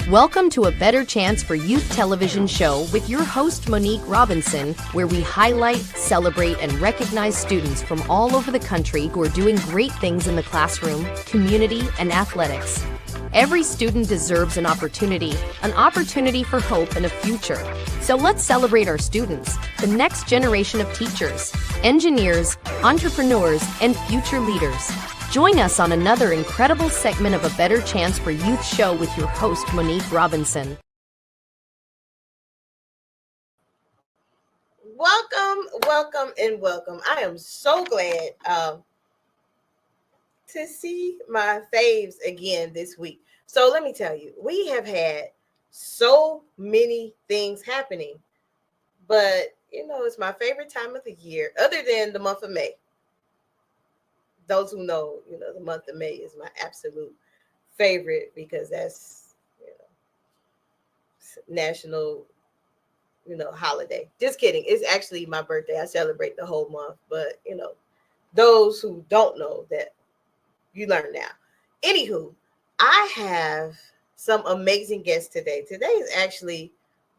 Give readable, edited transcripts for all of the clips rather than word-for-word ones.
Welcome to A Better Chance for Youth television show with your host, Monique Robinson, where we highlight, celebrate, and recognize students from all over the country who are doing great things in the classroom, community, and athletics. Every student deserves an opportunity for hope and a future. So let's celebrate our students, the next generation of teachers, engineers, entrepreneurs, and future leaders. Join us on another incredible segment of A Better Chance for Youth show with your host, Monique Robinson. Welcome, and welcome. I am so glad to see my faves again this week. So let me tell you, we have had so many things happening, but it's my favorite time of the year, other than the month of May. Those who know, the month of May is my absolute favorite because that's, national, holiday. Just kidding. It's actually my birthday. I celebrate the whole month, but, those who don't know that, you learn now. Anywho, I have some amazing guests today. Today is actually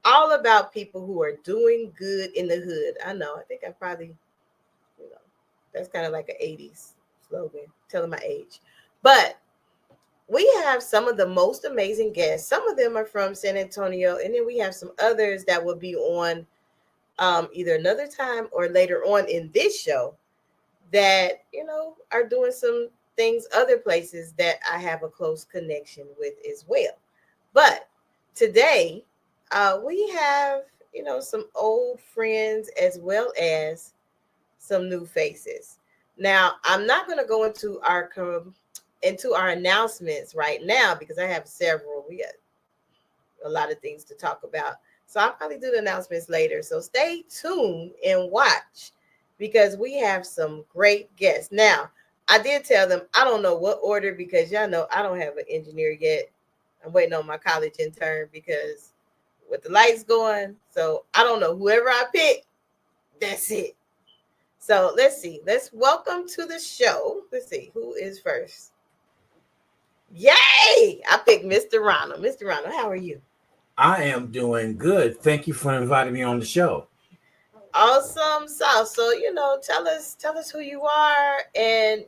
all about people who are doing good in the hood. I know. I think I probably, that's kind of like an 80s slogan, telling my age. But we have some of the most amazing guests. Some of them are from San Antonio, and then we have some others that will be on either another time or later on in this show that, are doing some things other places that I have a close connection with as well. But today we have, some old friends as well as some new faces. Now, I'm not going to go into our announcements right now because I have several. We got a lot of things to talk about. So I'll probably do the announcements later. So stay tuned and watch because we have some great guests. Now, I did tell them I don't know what order because y'all know I don't have an engineer yet. I'm waiting on my college intern because with the lights going. So I don't know. Whoever I pick, that's it. So let's see. Let's welcome to the show. Let's see who is first. Yay! I picked Mr. Ronald. Mr. Ronald, how are you? I am doing good. Thank you for inviting me on the show. Awesome sauce. So tell us who you are and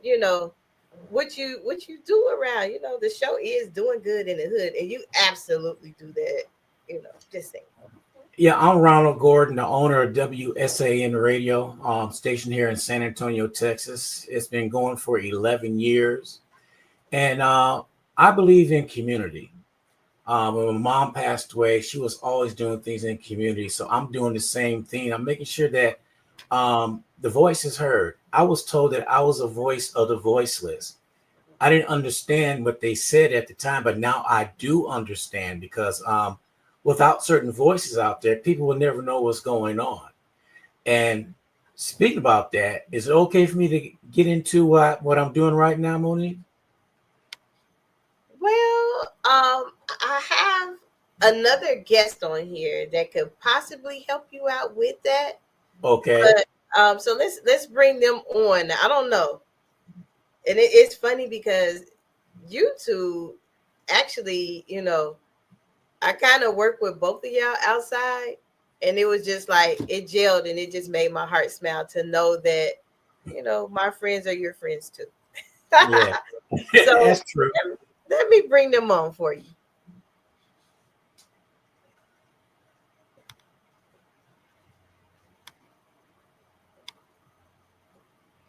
what you do around. The show is doing good in the hood, and you absolutely do that. Just saying. Yeah, I'm Ronald Gordon, the owner of WSAN radio station here in San Antonio, Texas. It's been going for 11 years. And I believe in community. When my mom passed away, she was always doing things in community. So I'm doing the same thing. I'm making sure that the voice is heard. I was told that I was a voice of the voiceless. I didn't understand what they said at the time, but now I do understand because without certain voices out there, people will never know what's going on. And speaking about that, is it okay for me to get into what I'm doing right now, Monique? Well, I have another guest on here that could possibly help you out with that. Okay. But, so let's bring them on. I don't know. And it's funny because YouTube actually, I kind of work with both of y'all outside, and it was just like it gelled, and it just made my heart smile to know that, my friends are your friends too. Yeah, so that's true. Let me bring them on for you.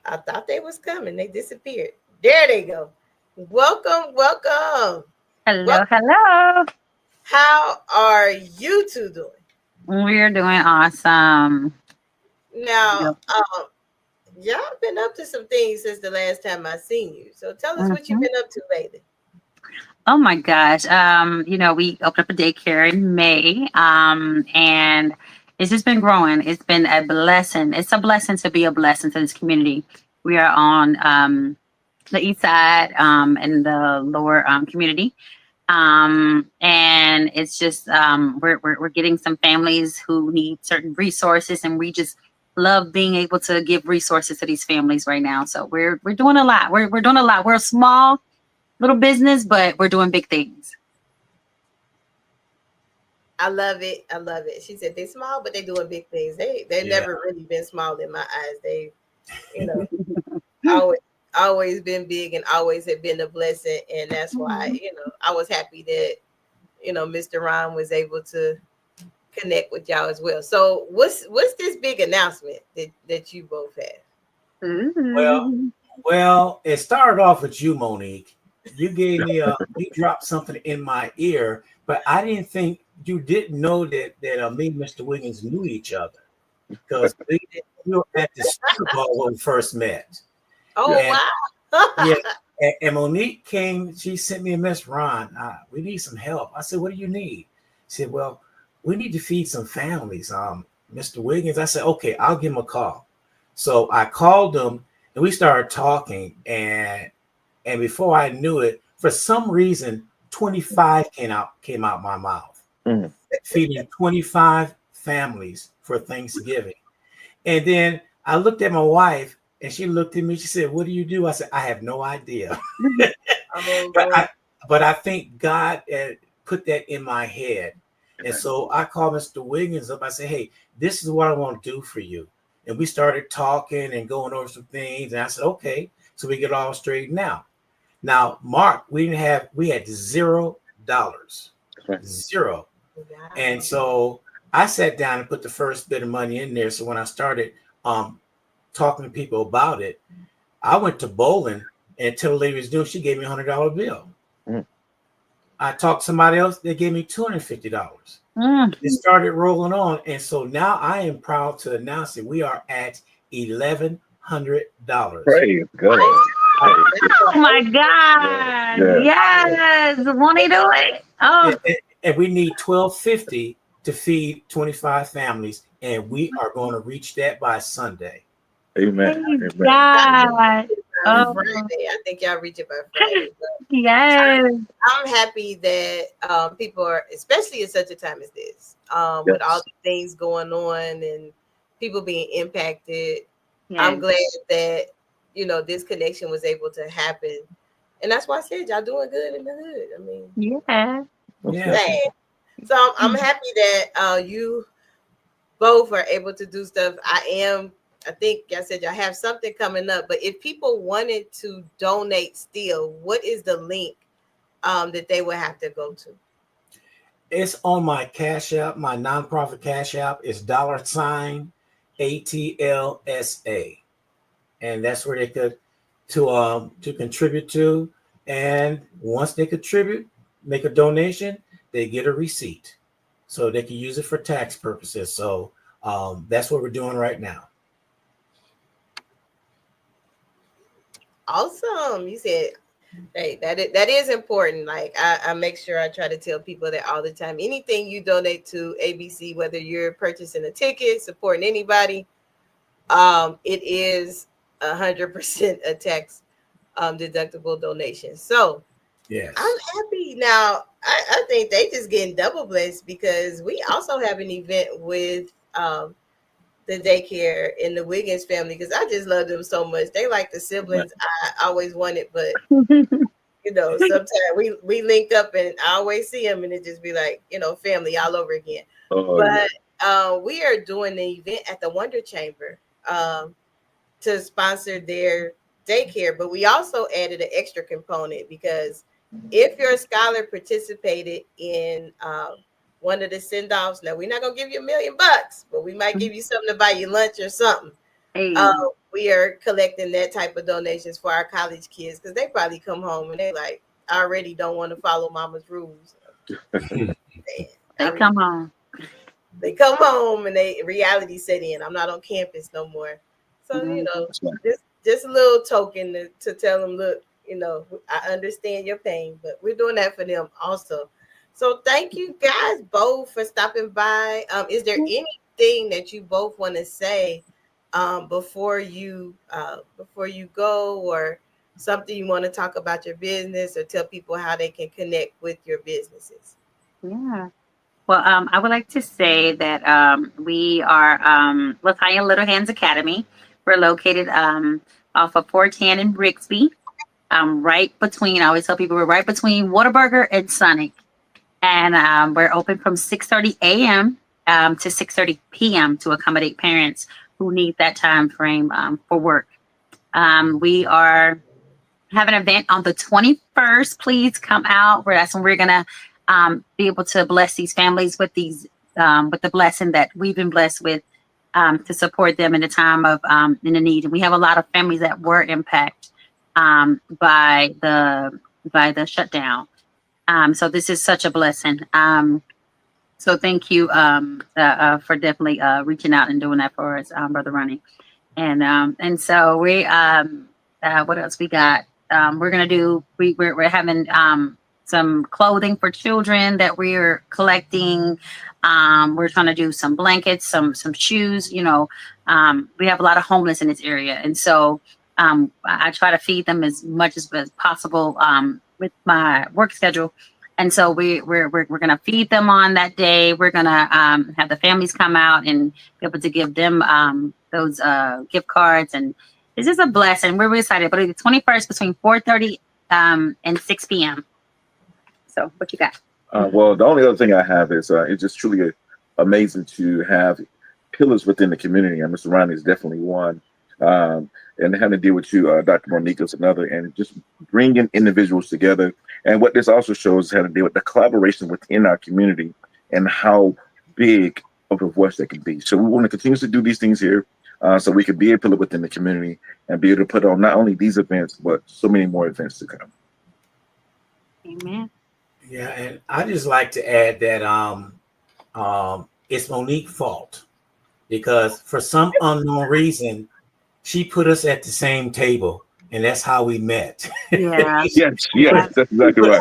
I thought they was coming. They disappeared. There they go. Welcome. Hello. How are you two doing? We're doing awesome. Now, y'all been up to some things since the last time I seen you. So tell us what you've been up to lately. Oh my gosh. We opened up a daycare in May. And it's just been growing. It's been a blessing. It's a blessing to be a blessing to this community. We are on the east side in the lower community. And it's just we're getting some families who need certain resources, and we just love being able to give resources to these families right now. So we're doing a lot. We're doing a lot. We're a small little business, but we're doing big things. I love it. I love it. She said they're small, but they're doing big things. They've never really been small in my eyes. They, you know, always been big and always have been a blessing. And that's why, I was happy that, Mr. Ron was able to connect with y'all as well. So what's this big announcement that you both have? Well, it started off with you, Monique. You gave me you dropped something in my ear, but I didn't think you didn't know that me and Mr. Wiggins knew each other because we were at the Super Bowl when we first met. Oh, and, wow. Yeah. And Monique came, she sent me a message, Ron, we need some help. I said, what do you need? She said, well, we need to feed some families. Mr. Wiggins, I said, okay, I'll give him a call. So I called him and we started talking. And before I knew it, for some reason, 25 came out my mouth, feeding 25 families for Thanksgiving. And then I looked at my wife and she looked at me. She said, what do you do? I said, I have no idea. but I think God put that in my head. And so I called Mr. Wiggins up. I said, hey, this is what I want to do for you. And we started talking and going over some things. And I said, okay. So we get all straightened out. Now, Mark, we had $0. Zero. And so I sat down and put the first bit of money in there. So when I started talking to people about it, I went to bowling and until the lady was doing, she gave me $100 bill. I talked to somebody else, they gave me $250. It started rolling on. And so now I am proud to announce that we are at $1,100. Praise God. Oh my God. Yes. Won't he do it? Oh. And we need $1,250 to feed 25 families. And we are going to reach that by Sunday. Amen. God. Friday. I think y'all reach it by Friday. Yes. I'm happy that people are, especially at such a time as this, with all the things going on and people being impacted. Yes. I'm glad that, this connection was able to happen. And that's why I said y'all doing good in the hood. I mean, yeah. So I'm happy that you both are able to do stuff. I think I said y'all have something coming up, but if people wanted to donate still, what is the link that they would have to go to? It's on my Cash App, my nonprofit Cash App is $ATLSA. And that's where they could to contribute to. And once they contribute, make a donation, they get a receipt. So they can use it for tax purposes. So that's what we're doing right now. Awesome. You said, hey, that is important. Like I make sure I try to tell people that all the time. Anything you donate to ABC, whether you're purchasing a ticket, supporting anybody, it is 100% a tax deductible donation. So yes, I'm happy now. I think they just getting double blessed because we also have an event with the daycare in the Wiggins family because I just love them so much. They like the siblings I always wanted, but sometimes we link up and I always see them and it just be like, family all over again. We are doing the event at the Wonder Chamber to sponsor their daycare, but we also added an extra component because if your scholar participated in one of the send-offs, now we're not gonna give you $1 million, but we might give you something to buy you lunch or something. Hey. We are collecting that type of donations for our college kids because they probably come home and they like already don't want to follow mama's rules. They come home and they reality set in. I'm not on campus no more. So just a little token to tell them, look, I understand your pain, but we're doing that for them also. So thank you guys both for stopping by. Is there anything that you both want to say before you go, or something you want to talk about your business, or tell people how they can connect with your businesses? Yeah. Well, I would like to say that we are Latanya Little Hands Academy. We're located off of 410 in Brixby, right between. I always tell people we're right between Whataburger and Sonic. And we're open from 6:30 a.m. To 6:30 p.m. to accommodate parents who need that time frame for work. We are have an event on the 21st. Please come out. That's when we're gonna be able to bless these families with these with the blessing that we've been blessed with to support them in the time of in the need. And we have a lot of families that were impacted by the shutdown. So this is such a blessing. So thank you for definitely reaching out and doing that for us, Brother Ronnie. And so we what else we got? We're gonna do. We're having some clothing for children that we're collecting. We're trying to do some blankets, some shoes. You know, we have a lot of homeless in this area, and so I try to feed them as much as possible with my work schedule. And so we're gonna feed them on that day. We're gonna have the families come out and be able to give them those gift cards, and it's just a blessing. We're really excited. But the 21st between 4:30 and 6 p.m. So what you got? Well, the only other thing I have is it's just truly amazing to have pillars within the community, and Mr. Ronnie is definitely one. And having to deal with you, Dr. Monique is another, and just bringing individuals together. And what this also shows is how to deal with the collaboration within our community and how big of a voice that can be. So we want to continue to do these things here so we can be a pillar within the community and be able to put on not only these events, but so many more events to come. Amen. Yeah, and I just like to add that it's Monique's fault because for some unknown reason, she put us at the same table, and that's how we met. Yeah. Yes, that's exactly right.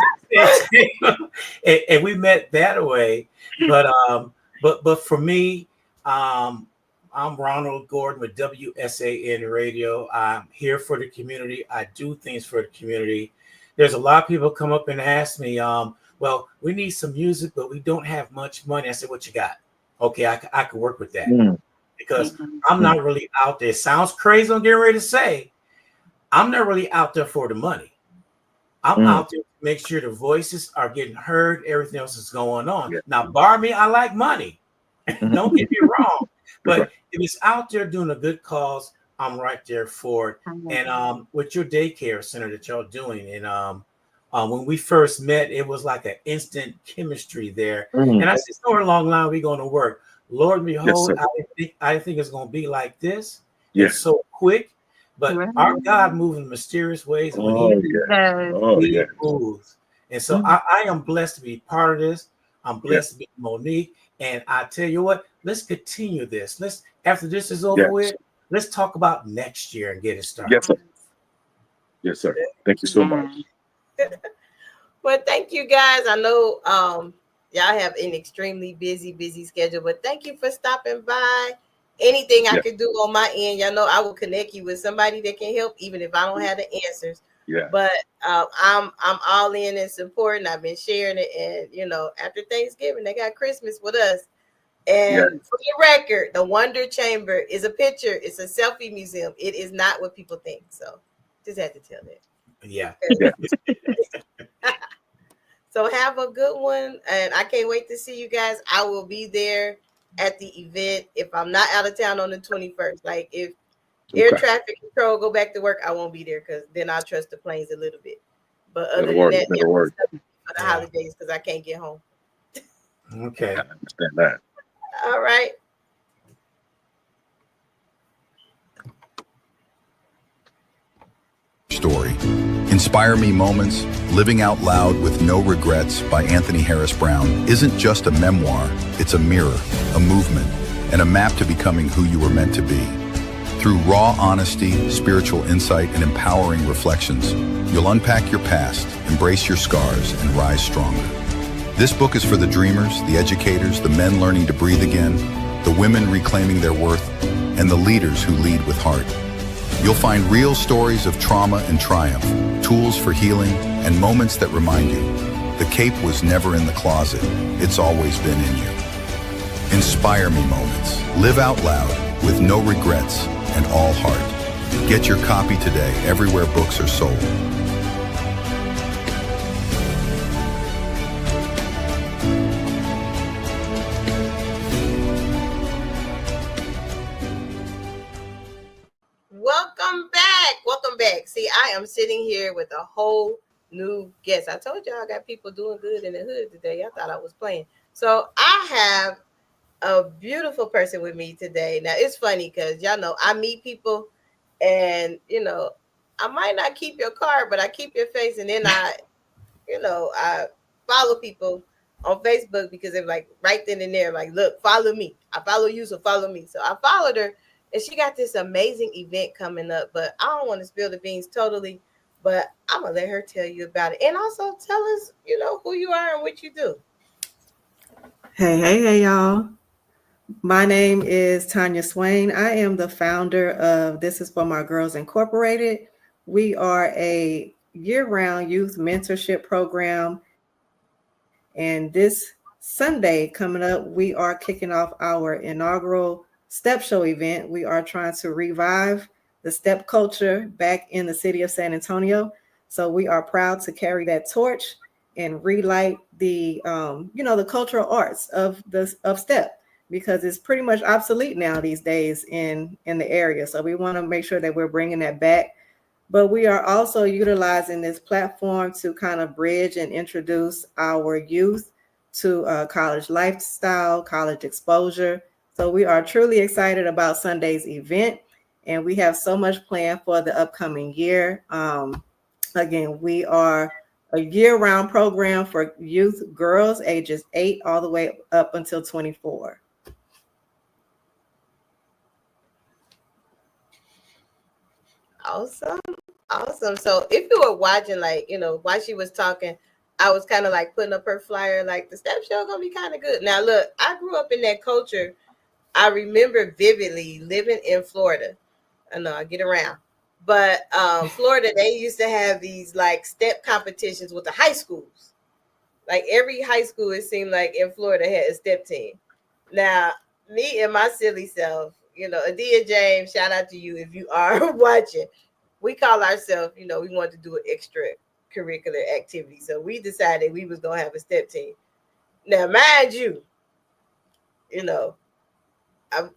and we met that way. But for me, I'm Ronald Gordon with WSAN Radio. I'm here for the community. I do things for the community. There's a lot of people come up and ask me, well, we need some music, but we don't have much money. I said, what you got? Okay, I can work with that. Because I'm not really out there. It sounds crazy. I'm getting ready to say, I'm not really out there for the money. I'm out there to make sure the voices are getting heard. Everything else is going on. Yeah. Now, bar me, I like money. Don't get me wrong. But if it's out there doing a good cause, I'm right there for it. And with your daycare center that y'all doing, and when we first met, it was like an instant chemistry there. And I said, somewhere along the line, we're going to work. Lord, behold, I think it's going to be like this. It's so quick, but our God moves in mysterious ways. When he moves. And so I am blessed to be part of this. I'm blessed to be Monique. And I tell you what, let's continue this. After this is over with, let's talk about next year and get it started. Yes, sir. Yes, sir. Thank you so much. Well, thank you guys. I know y'all have an extremely busy schedule, but thank you for stopping by. Anything I could do on my end, y'all know I will connect you with somebody that can help, even if I don't have the answers. But I'm all in and supporting. I've been sharing it, and you know, after Thanksgiving, they got Christmas with us. And for the record, the Wonder Chamber is a picture. It's a selfie museum. It is not what people think. So just had to tell that. Yeah. So have a good one, and I can't wait to see you guys. I will be there at the event if I'm not out of town on the 21st. Like if air traffic control go back to work, I won't be there because then I'll trust the planes a little bit. But other than that, for the holidays because I can't get home. Okay, I understand that. All right. Story. Inspire Me Moments, Living Out Loud with No Regrets by Anthony Harris Brown isn't just a memoir, it's a mirror, a movement, and a map to becoming who you were meant to be. Through raw honesty, spiritual insight, and empowering reflections, you'll unpack your past, embrace your scars, and rise stronger. This book is for the dreamers, the educators, the men learning to breathe again, the women reclaiming their worth, and the leaders who lead with heart. You'll find real stories of trauma and triumph, tools for healing, and moments that remind you, the cape was never in the closet, it's always been in you. Inspire Me Moments. Live out loud with no regrets and all heart. Get your copy today everywhere books are sold. back. See, I am sitting here with a whole new guest. I told y'all I got people doing good in the hood today. I thought I was playing. So I have a beautiful person with me today. Now it's funny because y'all know I meet people, and I might not keep your card, but I keep your face, and then I follow people on Facebook because they're like right then and there, like, look, follow me. I follow you, so follow me. So I followed her, and she got this amazing event coming up, but I don't want to spill the beans totally, but I'm gonna let her tell you about it. And also tell us, who you are and what you do. Hey, y'all. My name is Tanya Swain. I am the founder of This Is For My Girls Incorporated. We are a year-round youth mentorship program. And this Sunday coming up, we are kicking off our inaugural step show event. We are trying to revive the step culture back in the city of San Antonio. So we are proud to carry that torch and relight the the cultural arts of step, because it's pretty much obsolete now these days in the area. So we want to make sure that we're bringing that back. But we are also utilizing this platform to kind of bridge and introduce our youth to college lifestyle, college exposure. So we are truly excited about Sunday's event, and we have so much planned for the upcoming year. Again, we are a year-round program for youth girls ages 8 all the way up until 24. Awesome. So if you were watching, while she was talking, I was kind of like putting up her flyer, like the step show gonna be kind of good. Now look, I grew up in that culture. I remember vividly living in Florida. I know I get around. But Florida, they used to have these like step competitions with the high schools. Like every high school, it seemed like in Florida had a step team. Now, me and my silly self, Adia James, shout out to you if you are watching. We call ourselves, we wanted to do an extracurricular activity. So we decided we was going to have a step team. Now, mind you,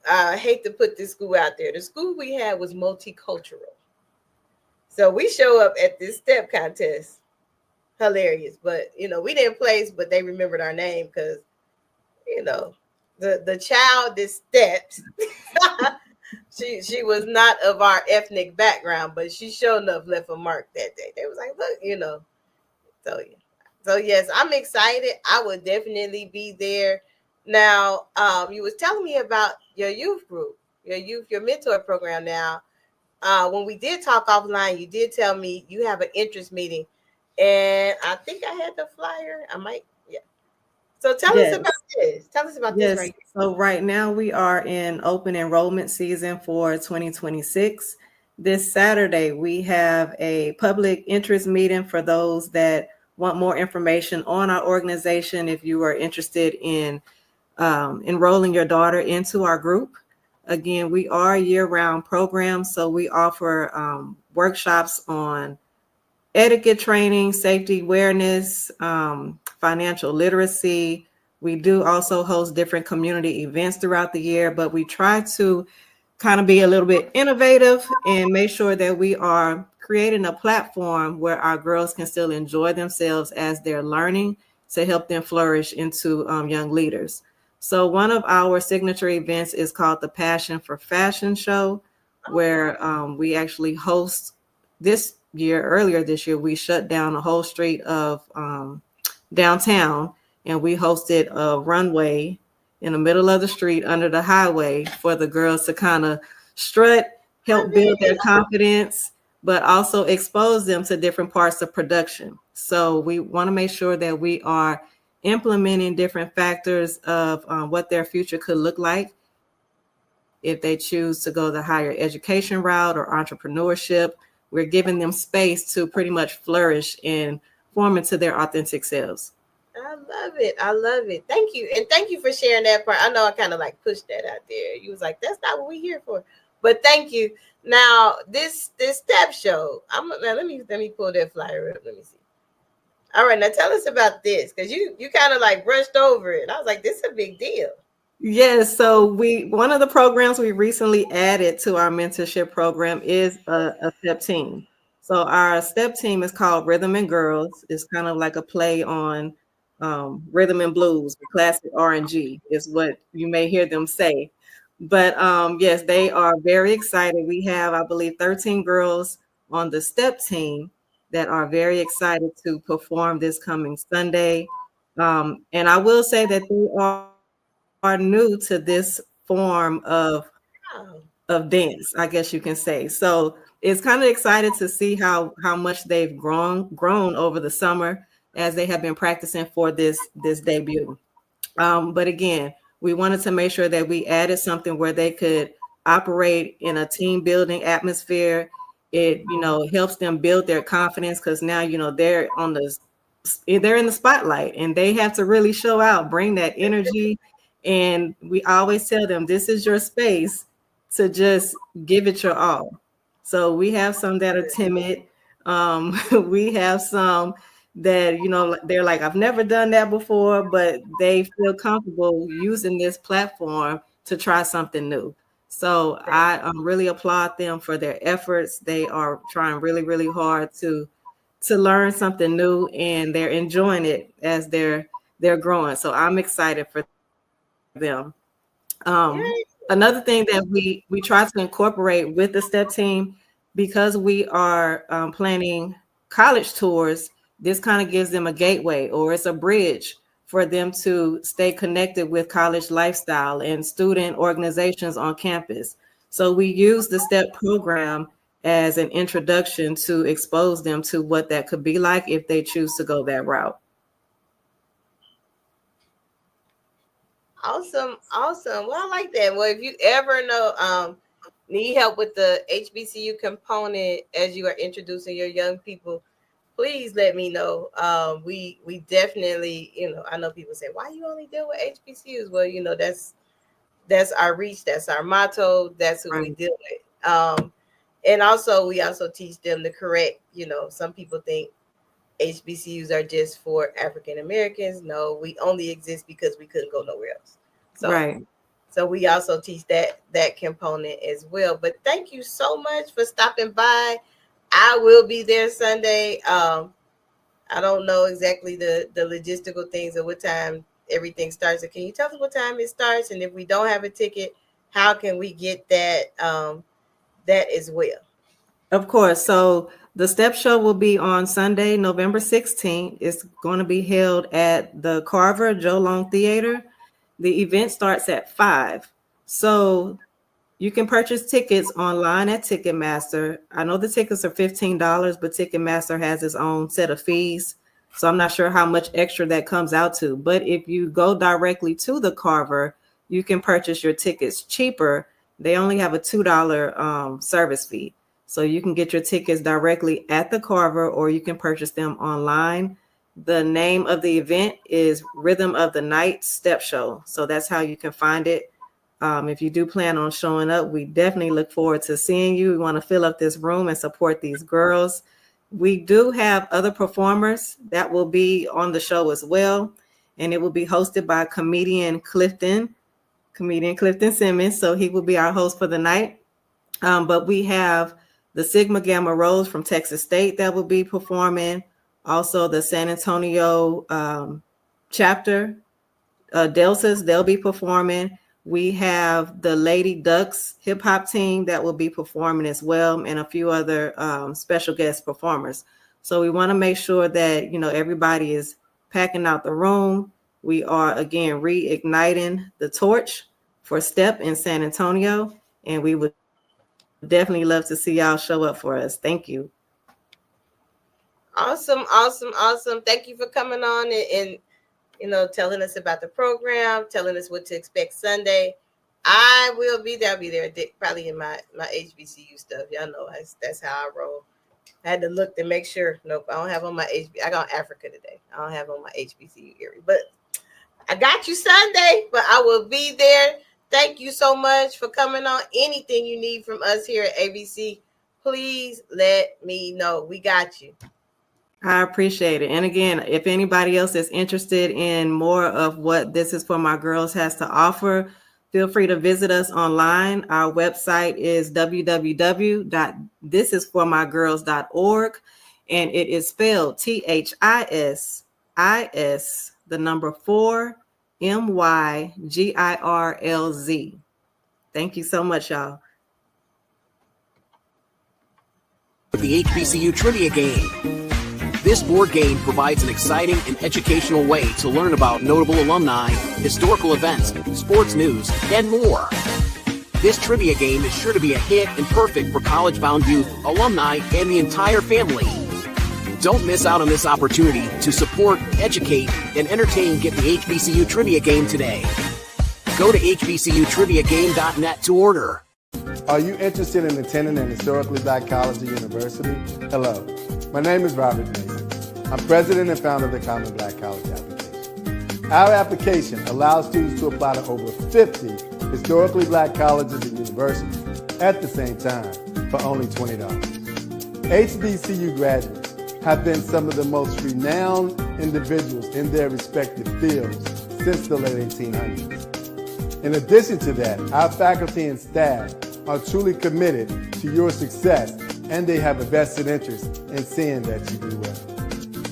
I hate to put this school out there. The school we had was multicultural. So we show up at this step contest. Hilarious. But, we didn't place, but they remembered our name because, the child that steps, she was not of our ethnic background, but she sure enough left a mark that day. They was like, look, So yes, I'm excited. I would definitely be there. Now, you was telling me about your youth group, your mentor program. Now, when we did talk offline, you did tell me you have an interest meeting, and I think I had the flyer. I might, yeah. So tell us about this. Tell us about this right here. So right now we are in open enrollment season for 2026. This Saturday, we have a public interest meeting for those that want more information on our organization. If you are interested in enrolling your daughter into our group. Again, we are a year-round program, so we offer workshops on etiquette training, safety awareness, financial literacy. We do also host different community events throughout the year, but we try to kind of be a little bit innovative and make sure that we are creating a platform where our girls can still enjoy themselves as they're learning to help them flourish into young leaders. So one of our signature events is called the Passion for Fashion Show, where we actually host earlier this year, we shut down a whole street of downtown, and we hosted a runway in the middle of the street under the highway for the girls to kind of strut, help build their confidence, but also expose them to different parts of production. So we want to make sure that we are implementing different factors of what their future could look like if they choose to go the higher education route or entrepreneurship. We're giving them space to pretty much flourish and form into their authentic selves. I love it. Thank you. And thank you for sharing that part. I know I kind of like pushed that out there. You was like, that's not what we're here for. But thank you. Now, this step show, let me pull that flyer up. Let me see. All right, now tell us about this, because you kind of like brushed over it. I was like, this is a big deal. Yes, so one of the programs we recently added to our mentorship program is a step team. So our step team is called Rhythm and Girls. It's kind of like a play on rhythm and blues, classic R&G is what you may hear them say. But yes, they are very excited. We have, I believe, 13 girls on the step team that are very excited to perform this coming Sunday. And I will say that they are new to this form Wow. of dance, I guess you can say. So it's kind of excited to see how much they've grown over the summer as they have been practicing for this debut. But again, we wanted to make sure that we added something where they could operate in a team building atmosphere. It, helps them build their confidence because now, they're in the spotlight and they have to really show out, bring that energy. And we always tell them, this is your space to just give it your all. So we have some that are timid. We have some that they're like, I've never done that before, but they feel comfortable using this platform to try something new. So I really applaud them for their efforts. They are trying really, really hard to learn something new, and they're enjoying it as they're growing. So I'm excited for them. Yay. Another thing that we try to incorporate with the step team, because we are planning college tours, this kind of gives them a gateway, or it's a bridge for them to stay connected with college lifestyle and student organizations on campus. So we use the STEP program as an introduction to expose them to what that could be like if they choose to go that route. Awesome. Well, I like that. Well, if you ever need help with the HBCU component as you are introducing your young people, please let me know. We definitely, I know people say, why you only deal with HBCUs? Well, that's our reach, that's our motto, that's who we deal with. And also we also teach them the correct, some people think HBCUs are just for African Americans. No, we only exist because we couldn't go nowhere else. So we also teach that component as well. But thank you so much for stopping by. I will be there Sunday. I don't know exactly the logistical things of what time everything starts. So can you tell us what time it starts? And if we don't have a ticket, how can we get that that as well? Of course. So the STEP show will be on Sunday, November 16th. It's going to be held at the Carver Joe Long Theater. The event starts at 5. So you can purchase tickets online at Ticketmaster. I know the tickets are $15, but Ticketmaster has its own set of fees. So I'm not sure how much extra that comes out to. But if you go directly to the Carver, you can purchase your tickets cheaper. They only have a $2 service fee. So you can get your tickets directly at the Carver, or you can purchase them online. The name of the event is Rhythm of the Night Step Show. So that's how you can find it. If you do plan on showing up, we definitely look forward to seeing you. We want to fill up this room and support these girls. We do have other performers that will be on the show as well. And it will be hosted by comedian Clifton Simmons. So he will be our host for the night. But we have the Sigma Gamma Rose from Texas State that will be performing. Also the San Antonio chapter, Delsas, they'll be performing. We have the Lady Ducks hip hop team that will be performing as well, and a few other special guest performers. So we want to make sure that, everybody is packing out the room. We are, again, reigniting the torch for STEP in San Antonio, and we would definitely love to see y'all show up for us. Thank you. Awesome. Thank you for coming on and telling us about the program, telling us what to expect Sunday. I will be there. I'll be there probably in my HBCU stuff. Y'all know that's how I roll. I had to look to make sure. Nope, I don't have on my I got Africa today. I don't have on my HBCU area, but I got you Sunday. But I will be there. Thank you so much for coming on. Anything you need from us here at ABC, please let me know. We got you. I appreciate it. And again, if anybody else is interested in more of what This Is For My Girls has to offer, Feel free to visit us online. Our website is www.thisisformygirls.org, and it is spelled THISIS, the number 4, MYGIRLZ. Thank you so much, y'all. The HBCU Trivia Game. This board game provides an exciting and educational way to learn about notable alumni, historical events, sports news, and more. This trivia game is sure to be a hit and perfect for college-bound youth, alumni, and the entire family. Don't miss out on this opportunity to support, educate, and entertain Get the HBCU Trivia Game today. Go to hbcutriviagame.net to order. Are you interested in attending an historically black college or university? Hello, my name is Robert Mason. I'm president and founder of the Common Black College application. Our application allows students to apply to over 50 historically black colleges and universities at the same time for only $20. HBCU graduates have been some of the most renowned individuals in their respective fields since the late 1800s. In addition to that, our faculty and staff are truly committed to your success, and they have a vested interest in seeing that you do well.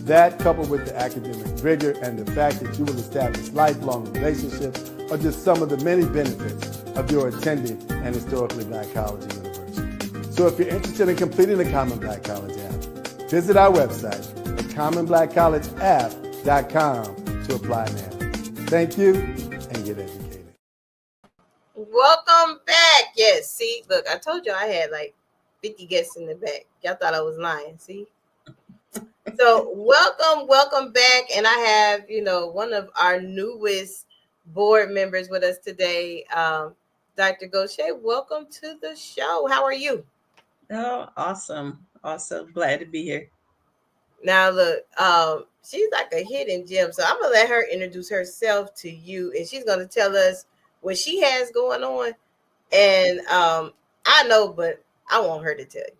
That, coupled with the academic rigor and the fact that you will establish lifelong relationships, are just some of the many benefits of your attending an historically black college or university. So if you're interested in completing the Common Black College app, visit our website at commonblackcollegeapp.com to apply now. Thank you, and get educated. Welcome back. Yes, see, look, I told you I had like 50 guests in the back. Y'all thought I was lying, see? So welcome back. And I have, one of our newest board members with us today, Dr. Gaucher. Welcome to the show. How are you? Oh, awesome. Glad to be here. Now, look, she's like a hidden gem. So I'm going to let her introduce herself to you. And she's going to tell us what she has going on. And I know, but I want her to tell you.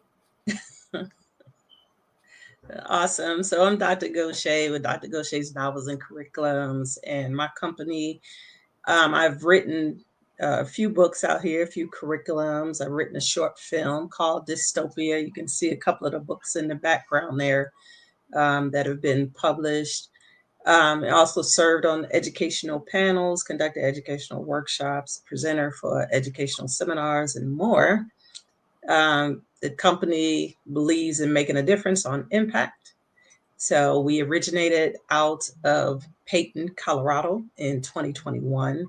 Awesome. So I'm Dr. Gaucher with Dr. Gaucher's Novels and Curriculums, and my company, I've written a few books out here, a few curriculums. I've written a short film called Dystopia. You can see a couple of the books in the background there that have been published. I also served on educational panels, conducted educational workshops, presenter for educational seminars, and more. The company believes in making a difference on impact. So we originated out of Peyton, Colorado in 2021,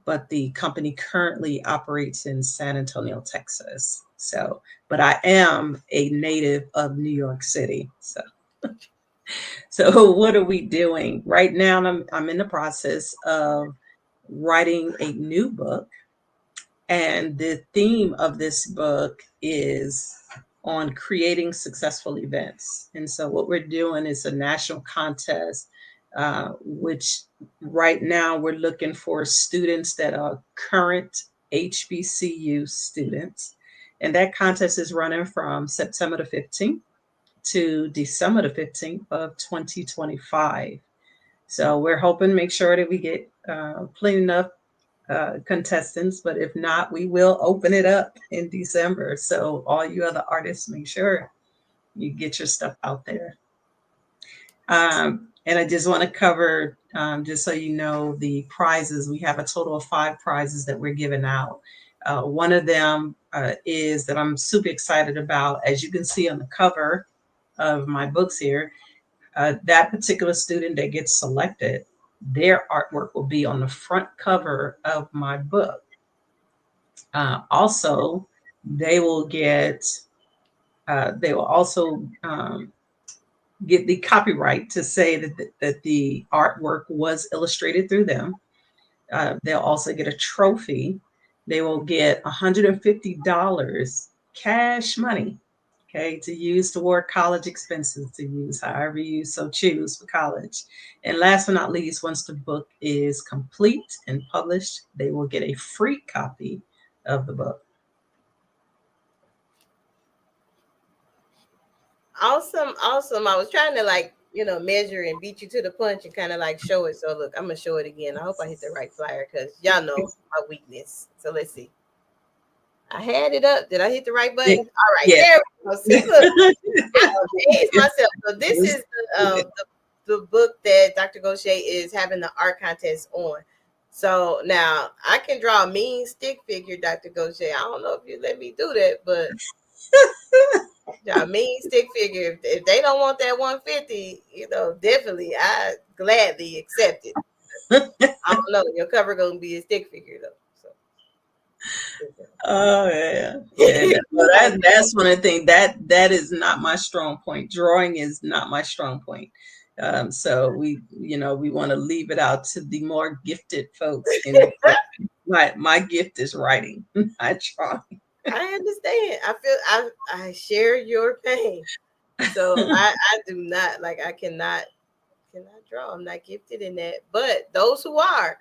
but the company currently operates in San Antonio, Texas. So, but I am a native of New York City. So what are we doing? Right now, I'm in the process of writing a new book. And the theme of this book is on creating successful events. And so what we're doing is a national contest, which right now we're looking for students that are current HBCU students. And that contest is running from September the 15th to December the 15th of 2025. So we're hoping to make sure that we get plenty enough contestants, but if not, we will open it up in December. So all you other artists, make sure you get your stuff out there. And I just want to cover, just so you know, the prizes. We have a total of 5 prizes that we're giving out. One of them is that I'm super excited about. As you can see on the cover of my books here, that particular student that gets selected, their artwork will be on the front cover of my book. Also, they will also get the copyright to say that the artwork was illustrated through them. They'll also get a trophy. They will get $150 cash money, okay, to use toward college expenses, to use however you so choose for college. And last but not least, once the book is complete and published, they will get a free copy of the book. Awesome. I was trying to measure and beat you to the punch and kind of like show it. So look, I'm gonna show it again. I hope I hit the right flyer because y'all know my weakness. So let's see. I had it up. Did I hit the right button? All right, there we go. See, look, I amazed myself. So this is the book that Dr. Gaucher is having the art contest on. So now I can draw a mean stick figure, Dr. Gaucher. I don't know if you let me do that, but a mean stick figure. If they don't want that 150, definitely I gladly accept it. I don't know. Your cover gonna be a stick figure though. Oh yeah. That's one of the things that is not my strong point. Drawing is not my strong point. So we want to leave it out to the more gifted folks. My gift is writing, not drawing. I understand. I share your pain. So I do not I cannot draw. I'm not gifted in that. But those who are,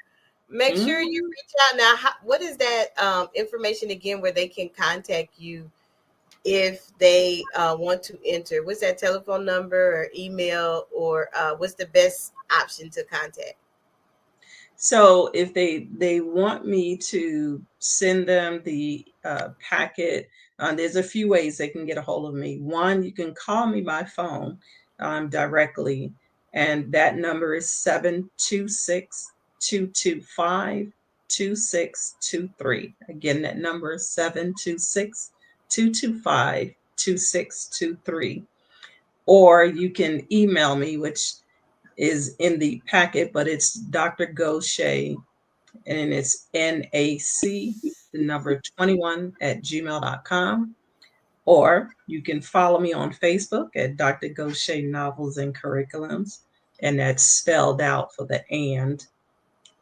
make sure you reach out. Now, what is that information again where they can contact you if they want to enter? What's that telephone number or email, or what's the best option to contact? So if they want me to send them the packet, there's a few ways they can get a hold of me. One, you can call me by phone directly, and that number is 726-225-2623. Again, that number is 726-225-2623. Or you can email me, which is in the packet, but it's Dr. Gaucher, and it's NAC, the number 21@gmail.com. Or you can follow me on Facebook at Dr. Gaucher Novels and Curriculums, and that's spelled out for the and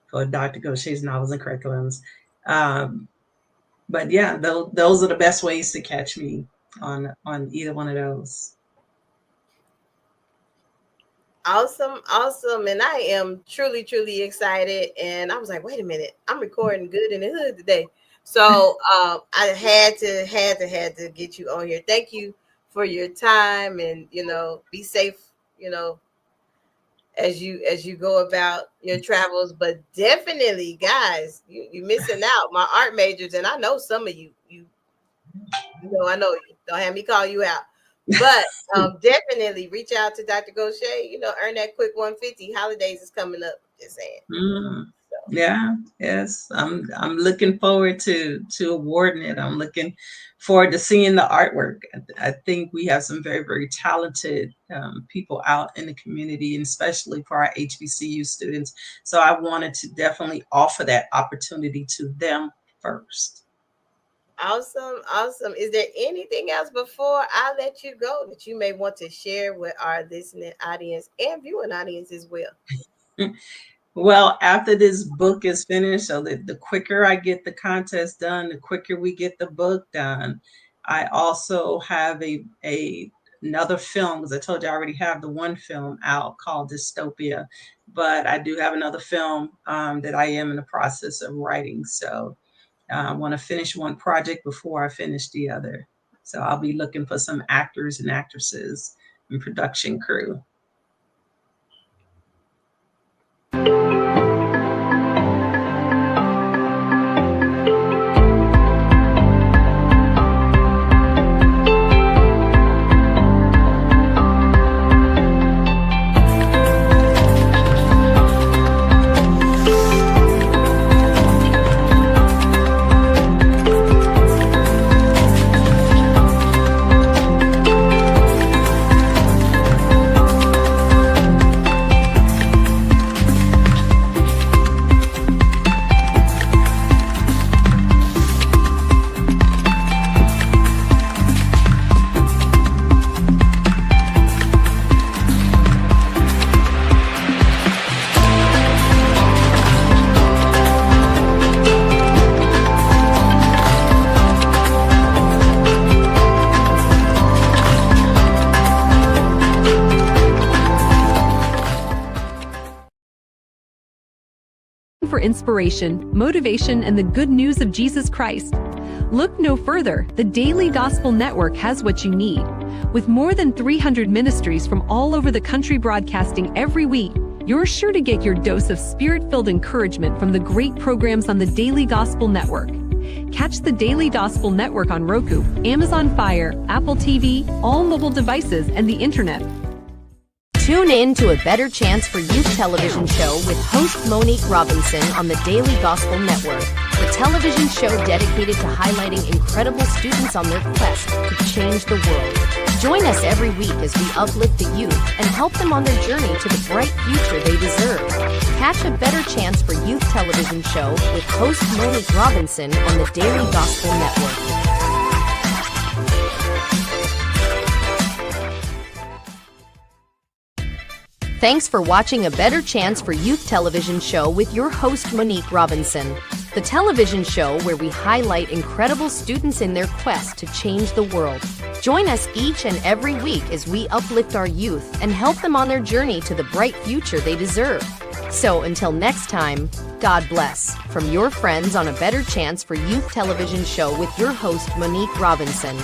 for Dr. Gaucher's Novels and Curriculums. But yeah, those are the best ways to catch me on either one of those. Awesome. And I am truly, truly excited. And I was like, wait a minute, I'm recording Good in the Hood today. So I had to get you on here. Thank you for your time, and be safe, as you go about your travels. But definitely, guys, you're missing out. My art majors, and I know some of you, I know you. Don't have me call you out. But definitely reach out to Dr. Gaucher, earn that quick 150. Holidays is coming up, just saying. So. Yeah, yes. I'm looking forward to awarding it. I'm looking forward to seeing the artwork. I think we have some very, very talented people out in the community, and especially for our HBCU students. So I wanted to definitely offer that opportunity to them first. Awesome. Is there anything else before I let you go that you may want to share with our listening audience and viewing audience as well? Well, after this book is finished, so that the quicker I get the contest done, the quicker we get the book done. I also have another film, because I told you I already have the one film out called Dystopia, but I do have another film that I am in the process of writing. So I want to finish one project before I finish the other. So I'll be looking for some actors and actresses and production crew. For inspiration, motivation, and the good news of Jesus Christ. Look no further. The Daily Gospel Network has what you need. With more than 300 ministries from all over the country broadcasting every week, you're sure to get your dose of spirit-filled encouragement from the great programs on the Daily Gospel Network. Catch the Daily Gospel Network on Roku, Amazon Fire, Apple TV, all mobile devices, and the internet. Tune in to A Better Chance for Youth television show with host Monique Robinson on the Daily Gospel Network, the television show dedicated to highlighting incredible students on their quest to change the world. Join us every week as we uplift the youth and help them on their journey to the bright future they deserve. Catch A Better Chance for Youth television show with host Monique Robinson on the Daily Gospel Network. Thanks for watching A Better Chance for Youth television show with your host Monique Robinson, the television show where we highlight incredible students in their quest to change the world. Join us each and every week as we uplift our youth and help them on their journey to the bright future they deserve. So until next time, God bless. From your friends on A Better Chance for Youth television show with your host Monique Robinson.